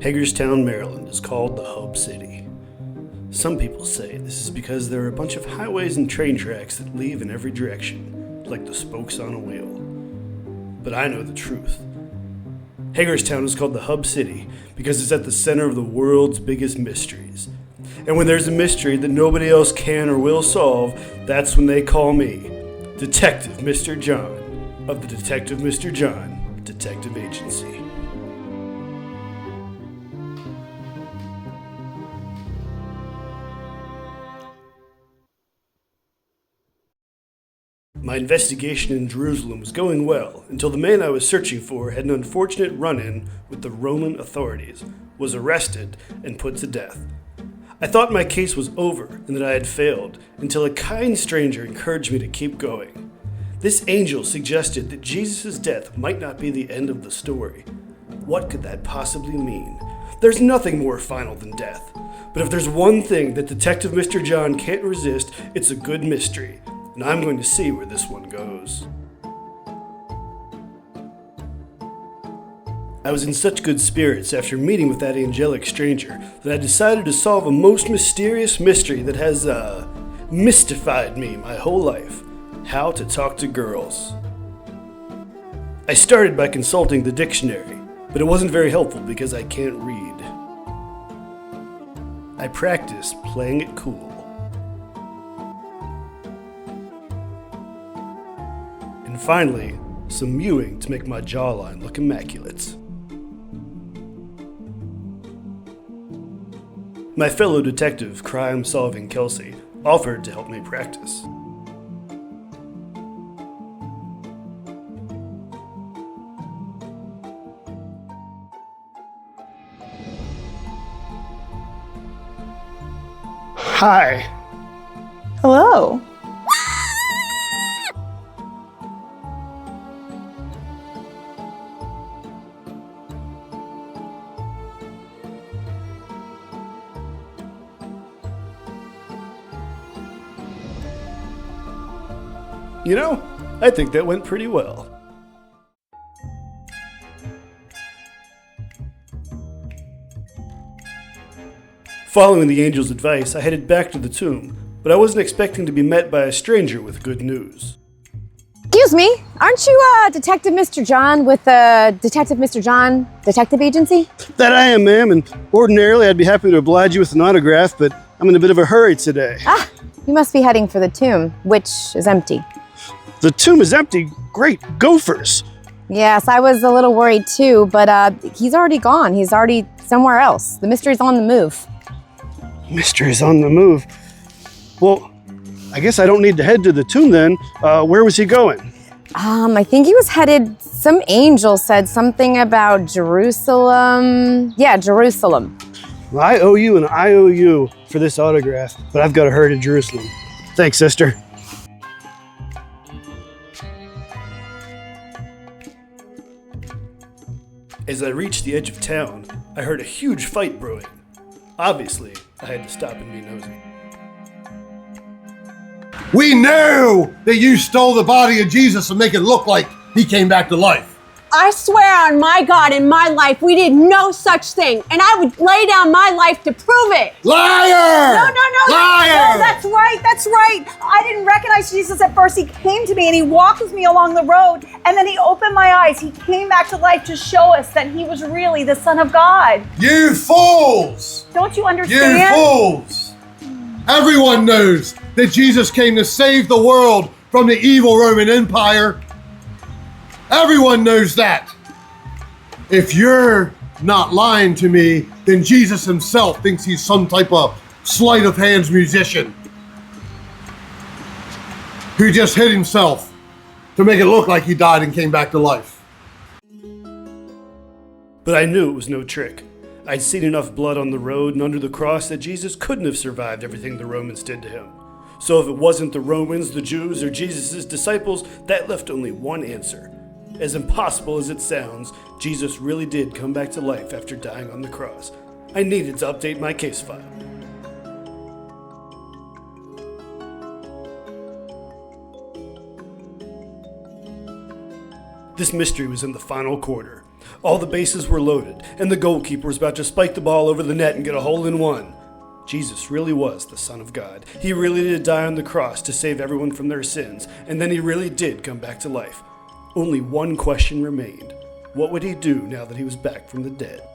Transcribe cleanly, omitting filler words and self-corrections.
Hagerstown, Maryland is called the Hub City. Some people say this is because there are a bunch of highways and train tracks that leave in every direction, like the spokes on a wheel. But I know the truth. Hagerstown is called the Hub City because it's at the center of the world's biggest mysteries. And when there's a mystery that nobody else can or will solve, that's when they call me, Detective Mr. John, of the Detective Mr. John Detective Agency. My investigation in Jerusalem was going well until the man I was searching for had an unfortunate run-in with the Roman authorities, was arrested, and put to death. I thought my case was over and that I had failed until a kind stranger encouraged me to keep going. This angel suggested that Jesus' death might not be the end of the story. What could that possibly mean? There's nothing more final than death. But if there's one thing that Detective Mr. John can't resist, it's a good mystery. And I'm going to see where this one goes. I was in such good spirits after meeting with that angelic stranger that I decided to solve a most mysterious mystery that has, mystified me my whole life. How to talk to girls. I started by consulting the dictionary, but it wasn't very helpful because I can't read. I practiced playing it cool. And finally, some mewing to make my jawline look immaculate. My fellow detective, crime-solving Kelsey, offered to help me practice. Hi. Hello. You know, I think that went pretty well. Following the angel's advice, I headed back to the tomb, but I wasn't expecting to be met by a stranger with good news. Excuse me, aren't you Detective Mr. John with the Detective Mr. John Detective Agency? That I am, ma'am, and ordinarily I'd be happy to oblige you with an autograph, but I'm in a bit of a hurry today. Ah, you must be heading for the tomb, which is empty. The tomb is empty. Great, gophers. Yes, I was a little worried too, but he's already gone. He's already somewhere else. The mystery's on the move. Mystery's on the move. Well, I guess I don't need to head to the tomb then. Where was he going? I think he was headed, some angel said something about Jerusalem. Yeah, Jerusalem. Well, I owe you and I owe you for this autograph, but I've got to hurry to Jerusalem. Thanks, sister. As I reached the edge of town, I heard a huge fight brewing. Obviously, I had to stop and be nosy. We know that you stole the body of Jesus and make it look like he came back to life. I swear on my God and my life, we did no such thing, and I would lay down my life to prove it. Liar! No, Liar! that's right. I didn't recognize Jesus at first. He came to me and he walked with me along the road, and then he opened my eyes. He came back to life to show us that he was really the Son of God. You fools! Don't you You understand? fools! Everyone knows that Jesus came to save the world from the evil Roman Empire. Everyone knows that. If you're not lying to me, then Jesus himself thinks he's some type of sleight of hands musician who just hit himself to make it look like he died and came back to life. But I knew it was no trick. I'd seen enough blood on the road and under the cross that Jesus couldn't have survived everything the Romans did to him. So if it wasn't the Romans, the Jews, or Jesus' disciples, that left only one answer. As impossible as it sounds, Jesus really did come back to life after dying on the cross. I needed to update my case file. This mystery was in the final quarter. All the bases were loaded, and the goalkeeper was about to spike the ball over the net and get a hole-in-one. Jesus really was the Son of God. He really did die on the cross to save everyone from their sins, and then he really did come back to life. Only one question remained. What would he do now that he was back from the dead?